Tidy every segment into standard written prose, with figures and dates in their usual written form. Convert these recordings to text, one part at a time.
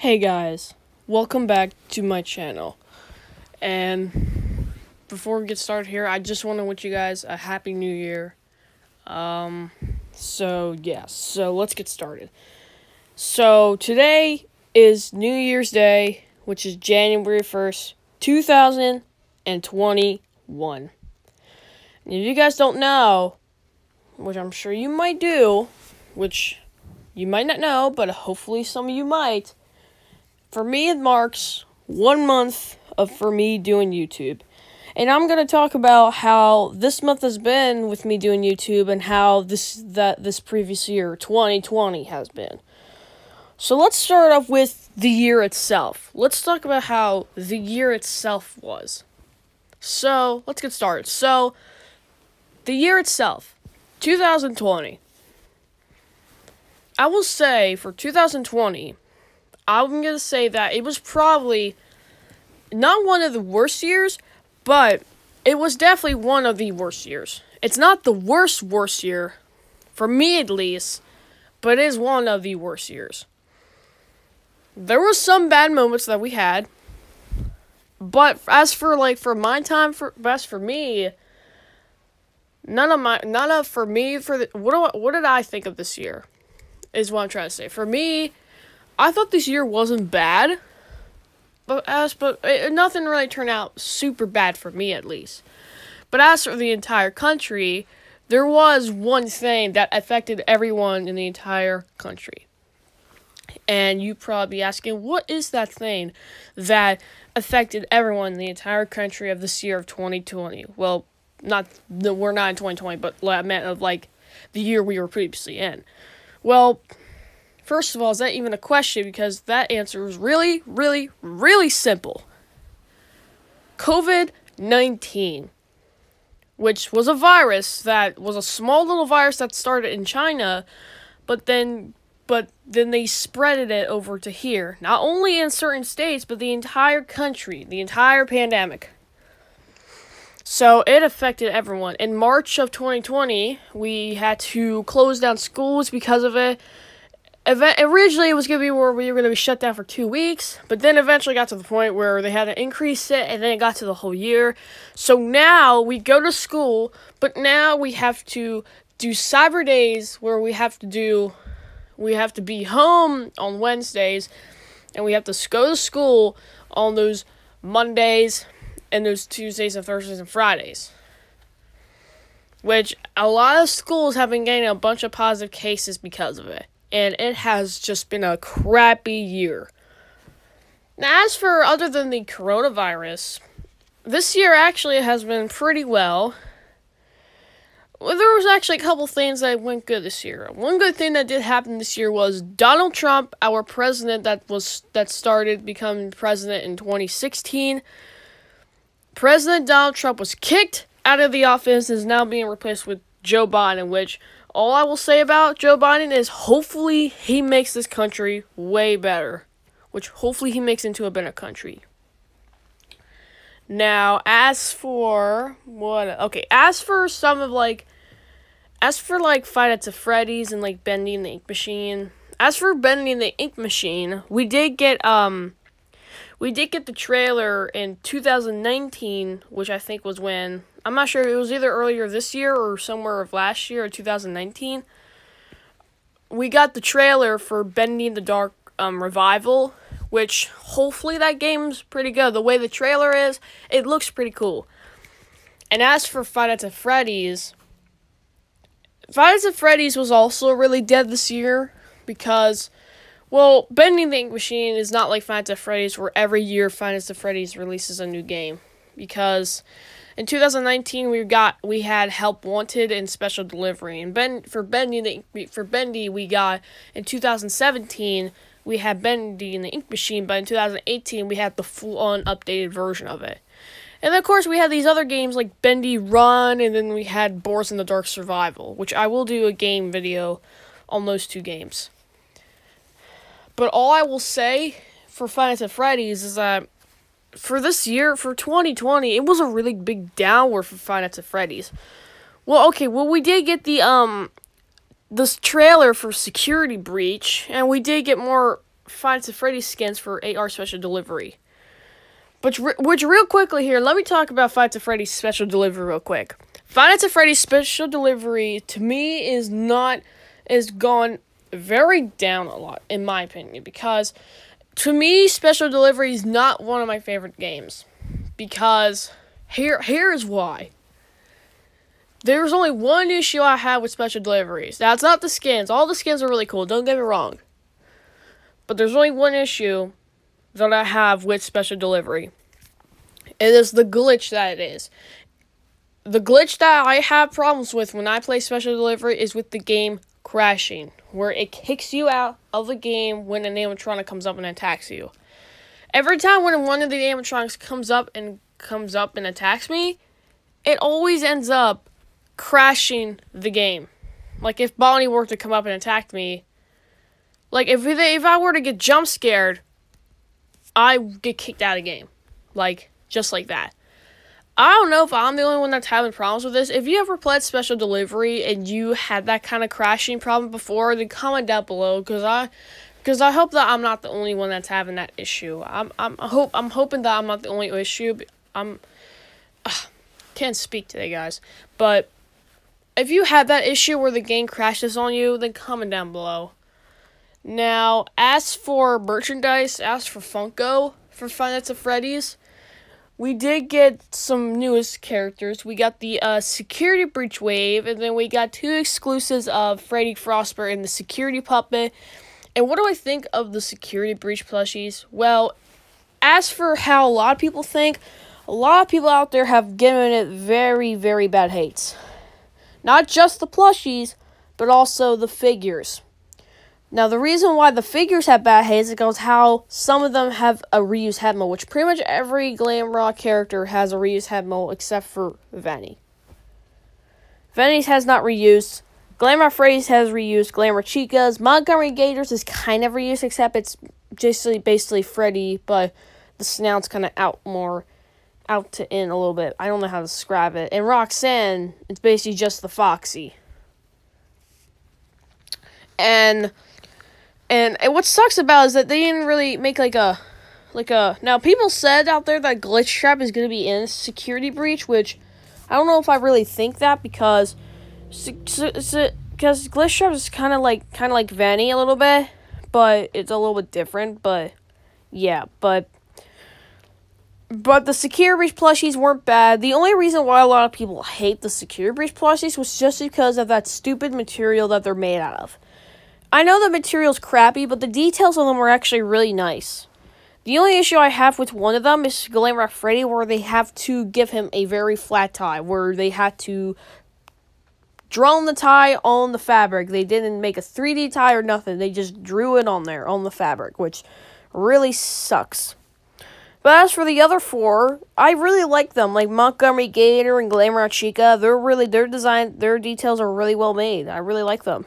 Hey guys, welcome back to my channel. And before we get started here, I just want to wish you guys a happy new year. So let's get started. So today is New Year's Day, which is January 1st, 2021. And if you guys don't know, which I'm sure you might do, which you might not know, but hopefully some of you might, for me, it marks 1 month for me doing YouTube. And I'm going to talk about how this month has been with me doing YouTube and how this previous year, 2020, has been. So let's start off with the year itself. Let's talk about how the year itself was. So let's get started. So the year itself, 2020. I will say for 2020, I'm going to say that it was probably not one of the worst years, but it was definitely one of the worst years. It's not the worst year, for me at least, but it is one of the worst years. There were some bad moments that we had, but as for me, what did I think of this year, is what I'm trying to say. For me, I thought this year wasn't bad, but nothing really turned out super bad for me, at least. But as for the entire country, there was one thing that affected everyone in the entire country. And you probably be asking, what is that thing that affected everyone in the entire country of this year of 2020? Well, we're not in 2020, but I meant of like the year we were previously in. Well, first of all, is that even a question? Because that answer was really, really, really simple. COVID-19, which was a virus that was a small little virus that started in China, but then they spreaded it over to here. Not only in certain states, but the entire country, the entire pandemic. So it affected everyone. In March of 2020, we had to close down schools because of it. Originally, it was going to be where we were going to be shut down for 2 weeks, but then eventually got to the point where they had to increase it, and then it got to the whole year. So now we go to school, but now we have to do Cyber Days, where we have to be home on Wednesdays, and we have to go to school on those Mondays, and those Tuesdays and Thursdays and Fridays. Which a lot of schools have been getting a bunch of positive cases because of it. And it has just been a crappy year. Now, as for other than the coronavirus, this year actually has been pretty well. Well, there was actually a couple things that went good this year. One good thing that did happen this year was Donald Trump, our president that started becoming president in 2016. President Donald Trump was kicked out of the office and is now being replaced with Joe Biden, which all I will say about Joe Biden is hopefully he makes this country way better, which hopefully he makes into a better country. Now, as for Five Nights at Freddy's and like Bendy and the Ink Machine. As for Bendy and the Ink Machine, we did get the trailer in 2019, which I think was when, I'm not sure, it was either earlier this year or somewhere of last year or 2019. We got the trailer for Bendy in the Dark Revival, which hopefully that game's pretty good. The way the trailer is, it looks pretty cool. And as for Five Nights at Freddy's, Five Nights at Freddy's was also really dead this year because, well, Bendy the Ink Machine is not like Five Nights at Freddy's, where every year Five Nights at Freddy's releases a new game. Because in 2019 we had Help Wanted and Special Delivery, and for Bendy we got in 2017 we had Bendy and the Ink Machine, but in 2018 we had the full-on updated version of it. And then, of course, we had these other games like Bendy Run, and then we had Boars in the Dark Survival, which I will do a game video on those two games. But all I will say for Five Nights at Freddy's is that for this year, for 2020, it was a really big downward for Five Nights at Freddy's. Well, we did get this trailer for Security Breach, and we did get more Five Nights at Freddy's skins for AR Special Delivery. Which real quickly here, let me talk about Five Nights at Freddy's Special Delivery real quick. Five Nights at Freddy's Special Delivery, to me, is gone very down a lot, in my opinion, because to me, Special Delivery is not one of my favorite games. Because here is why. There's only one issue I have with Special Deliveries. Now, it's not the skins. All the skins are really cool, don't get me wrong. But there's only one issue that I have with Special Delivery. It is the glitch that it is. The glitch that I have problems with when I play Special Delivery is with the game crashing, where it kicks you out of the game when an animatronic comes up and attacks you. Every time when one of the animatronics comes up and attacks me, it always ends up crashing the game. Like if Bonnie were to come up and attack me, like if I were to get jump scared, I get kicked out of the game. Like just like that. I don't know if I'm the only one that's having problems with this. If you ever played Special Delivery and you had that kind of crashing problem before, then comment down below, because I hope that I'm not the only one that's having that issue. I'm hoping that I'm not the only issue. Can't speak today, guys. But if you had that issue where the game crashes on you, then comment down below. Now, as for merchandise, as for Funko for Five Nights at Freddy's, we did get some newest characters. We got the Security Breach Wave, and then we got 2 exclusives of Freddy Frostbear and the Security Puppet. And what do I think of the Security Breach plushies? Well, as for how a lot of people think, a lot of people out there have given it very, very bad hates. Not just the plushies, but also the figures. Now, the reason why the figures have bad hates is because how some of them have a reused head mold, which pretty much every Glamrock character has a reused head mold except for Vanny. Vanny's has not reused. Glamrock Freddy's has reused. Glamrock Chica's. Montgomery Gators is kind of reused, except it's just basically Freddy, but the snout's kind of out to in a little bit. I don't know how to describe it. And Roxanne, it's basically just the Foxy. And what sucks about it is that they didn't really make like a now people said out there that Glitch Trap is going to be in Security Breach, which I don't know if I really think that, because Glitch Trap is kind of like Vanny a little bit, but it's a little bit different. But yeah, but the Security Breach plushies weren't bad. The only reason why a lot of people hate the Security Breach plushies was just because of that stupid material that they're made out of. I know the material's crappy, but the details on them are actually really nice. The only issue I have with one of them is Glamrock Freddy, where they have to give him a very flat tie, where they had to draw on the tie on the fabric. They didn't make a 3D tie or nothing. They just drew it on there, on the fabric, which really sucks. But as for the other 4, I really like them. Like Montgomery Gator and Glamrock Chica, their details are really well made. I really like them.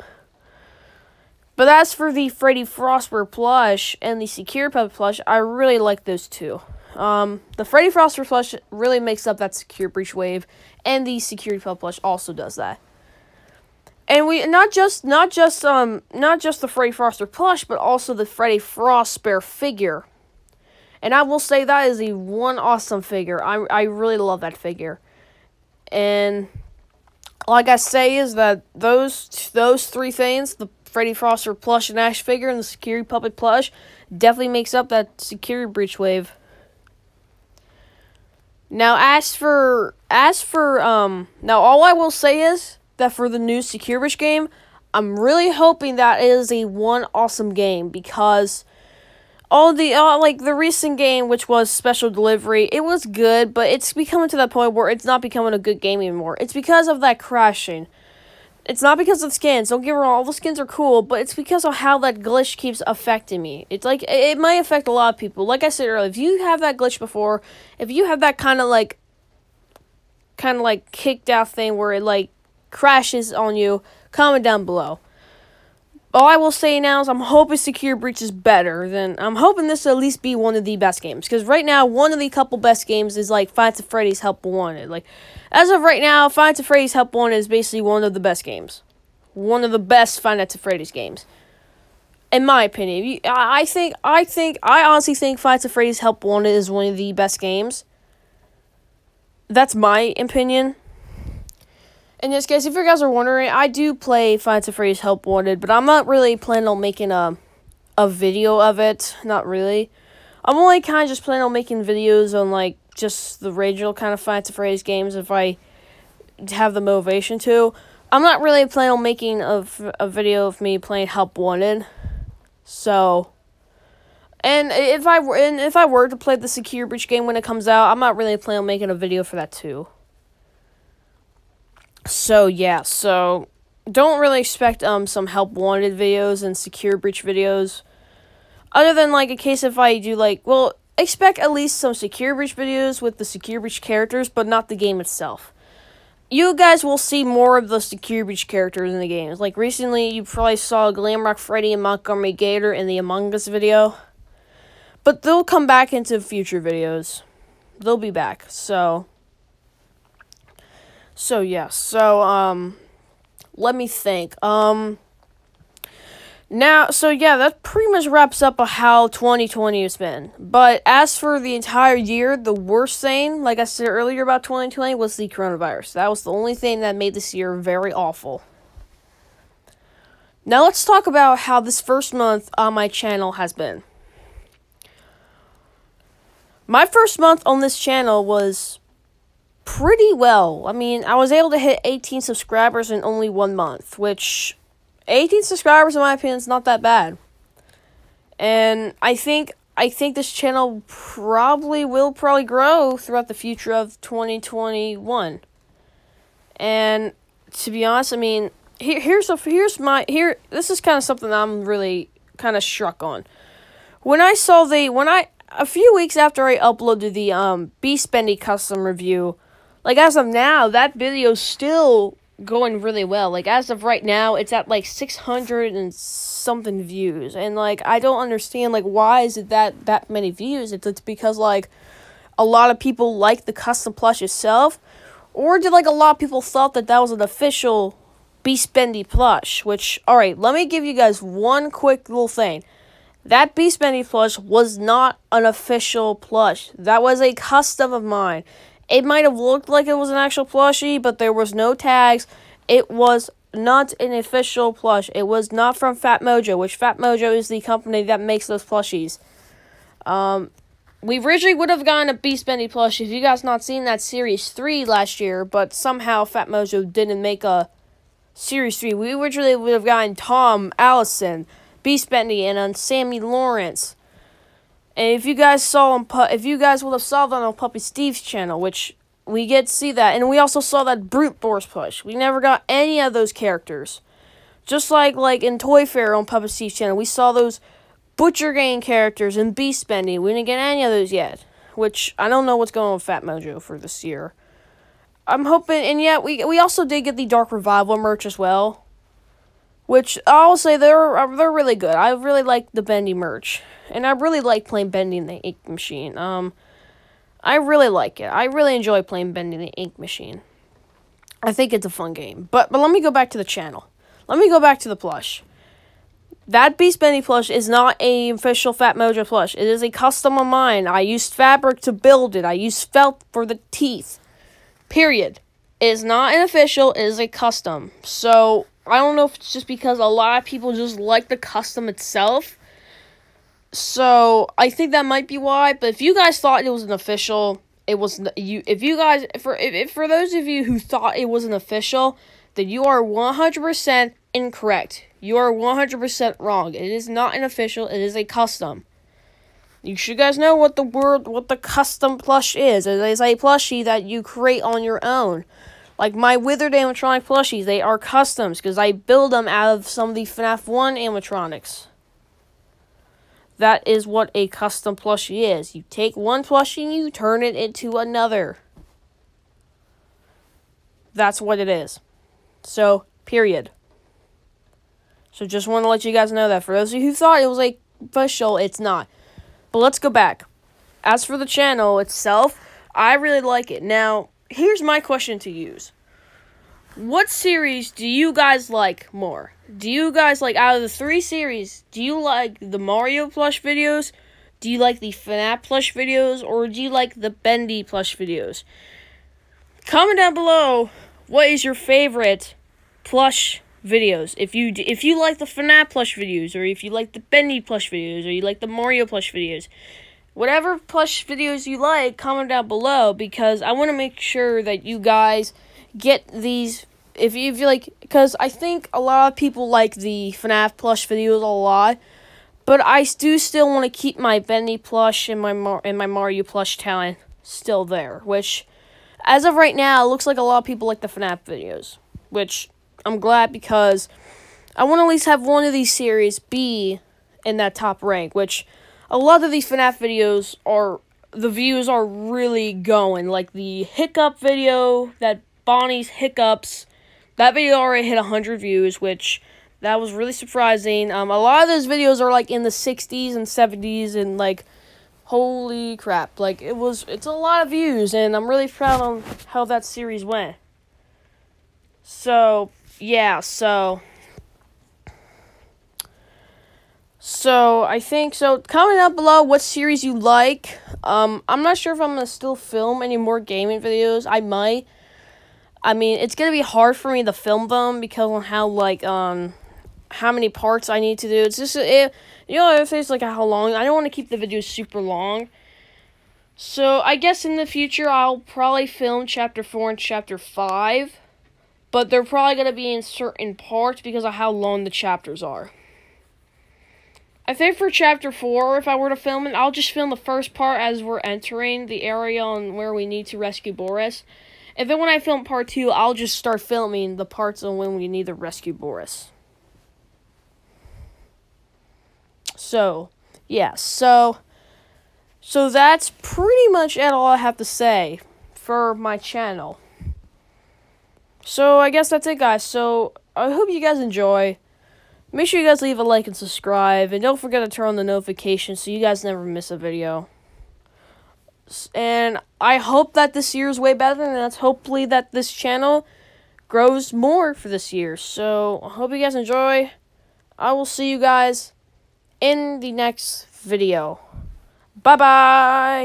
But as for the Freddy Frostbear plush and the Security Puppet plush, I really like those 2. The Freddy Frostbear plush really makes up that Security Breach Wave, and the Security Puppet plush also does that. And we not just the Freddy Frostbear plush, but also the Freddy Frostbear figure. And I will say that is one awesome figure. I really love that figure. And like I say, is that those 3 things, the Freddy Frostbear plush and Ash figure and the Security Puppet plush, definitely makes up that Security Breach Wave. Now, now all I will say is that for the new Security Breach game, I'm really hoping that it is one awesome game, because the recent game, which was Special Delivery, it was good, but it's becoming to that point where it's not becoming a good game anymore. It's because of that crashing. It's not because of the skins. Don't get me wrong, all the skins are cool, but it's because of how that glitch keeps affecting me. It's like, it might affect a lot of people. Like I said earlier, if you have that glitch before, if you have that kind of like kicked out thing where it like crashes on you, comment down below. All I will say now is I'm hoping Security Breach is better. I'm hoping this will at least be one of the best games. Because right now, one of the couple best games is like Five Nights at Freddy's Help Wanted. Like, as of right now, Five Nights at Freddy's Help Wanted is basically one of the best games. One of the best Five Nights at Freddy's games. In my opinion, I honestly think Five Nights at Freddy's Help Wanted is one of the best games. That's my opinion. In this case, if you guys are wondering, I do play Five Nights at Freddy's Help Wanted, but I'm not really planning on making a video of it. Not really. I'm only kind of just planning on making videos on, like, just the original kind of Five Nights at Freddy's games if I have the motivation to. I'm not really planning on making a video of me playing Help Wanted. So, and if I were to play the Secure Breach game when it comes out, I'm not really planning on making a video for that too. So yeah, so don't really expect some Help Wanted videos and Secure Breach videos. Other than like a case if I do like, well, expect at least some Secure Breach videos with the Secure Breach characters, but not the game itself. You guys will see more of the Secure Breach characters in the games. Like, recently, you probably saw Glamrock Freddy and Montgomery Gator in the Among Us video. But they'll come back into future videos. They'll be back, so yeah. So, let me think. Now, so yeah, that pretty much wraps up how 2020 has been. But as for the entire year, the worst thing, like I said earlier about 2020, was the coronavirus. That was the only thing that made this year very awful. Now let's talk about how this first month on my channel has been. My first month on this channel was pretty well. I mean, I was able to hit 18 subscribers in only 1 month, which 18 subscribers, in my opinion, is not that bad. And I think this channel will grow throughout the future of 2021. And to be honest, I mean, this is kind of something I'm really kind of struck on. A few weeks after I uploaded the Beast Bendy custom review, like as of now, that video's still going really well. Like as of right now, it's at like 600 and something views, and like I don't understand like why is it that many views. It's because like a lot of people like the custom plush itself, or did like a lot of people thought that was an official Beast Bendy plush. Which, all right, let me give you guys one quick little thing. That Beast Bendy plush was not an official plush. That was a custom of mine. It might have looked like it was an actual plushie, but there was no tags. It was not an official plush. It was not from Fat Mojo, which Fat Mojo is the company that makes those plushies. We originally would have gotten a Beast Bendy plush if you guys not seen that Series 3 last year, but somehow Fat Mojo didn't make a Series 3. We originally would have gotten Tom, Allison, Beast Bendy, and Sammy Lawrence. And if you guys would have saw that on Puppy Steve's channel, which we get to see that, and we also saw that Brute Force push. We never got any of those characters. Just like in Toy Fair on Puppy Steve's channel, we saw those Butcher Gang characters and Beast Bendy. We didn't get any of those yet, which I don't know what's going on with Fat Mojo for this year. I'm hoping, and yet we also did get the Dark Revival merch as well, which I'll say they're really good. I really like the Bendy merch. And I really like playing Bendy in the Ink Machine. I really like it. I really enjoy playing Bendy in the Ink Machine. I think it's a fun game. But let me go back to the channel. Let me go back to the plush. That Beast Bendy plush is not an official Fat Mojo plush. It is a custom of mine. I used fabric to build it. I used felt for the teeth. Period. It is not an official. It is a custom. So, I don't know if it's just because a lot of people just like the custom itself. So, I think that might be why, but if you guys thought it was an official, for those of you who thought it was an official, then you are 100% incorrect. You are 100% wrong. It is not an official, it is a custom. You should guys know what the custom plush is. It is a plushie that you create on your own. Like my Withered animatronic plushies, they are customs, because I build them out of some of the FNAF 1 animatronics. That is what a custom plushie is. You take one plushie and you turn it into another. That's what it is. So, period. So, just want to let you guys know that. For those of you who thought it was a official, it's not. But let's go back. As for the channel itself, I really like it. Now, here's my question to you. What series do you guys like more? do you guys like, out of the 3 series, do you like the Mario plush videos? Do you like the FNAF plush videos? Or do you like the Bendy plush videos? Comment down below, what is your favorite plush videos? If you like the FNAF plush videos, or if you like the Bendy plush videos, or you like the Mario plush videos, whatever plush videos you like, comment down below, because I want to make sure that you guys get these. If you like, because I think a lot of people like the FNAF plush videos a lot, but I do still want to keep my Bendy plush and my Mario plush talent still there, which, as of right now, it looks like a lot of people like the FNAF videos, which I'm glad, because I want to at least have one of these series be in that top rank, which a lot of these FNAF videos the views are really going. Like the hiccup video, that Bonnie's hiccups, that video already hit 100 views, which that was really surprising. A lot of those videos are like in the 60s and 70s, and like, holy crap, like it's a lot of views, and I'm really proud on how that series went. So yeah, so I think, comment down below what series you like. I'm not sure if I'm gonna still film any more gaming videos. I might. I mean, it's gonna be hard for me to film them because on how many parts I need to do. It's just if it's like how long. I don't want to keep the videos super long. So I guess in the future I'll probably film Chapter 4 and Chapter 5, but they're probably gonna be in certain parts because of how long the chapters are. I think for Chapter 4, if I were to film it, I'll just film the first part as we're entering the area on where we need to rescue Boris. And then when I film Part 2, I'll just start filming the parts on when we need to rescue Boris. So, yeah, so that's pretty much all I have to say for my channel. So, I guess that's it, guys. So, I hope you guys enjoy. Make sure you guys leave a like and subscribe, and don't forget to turn on the notifications so you guys never miss a video. And I hope that this year is way better, and that's hopefully that this channel grows more for this year. So, I hope you guys enjoy. I will see you guys in the next video. Bye-bye!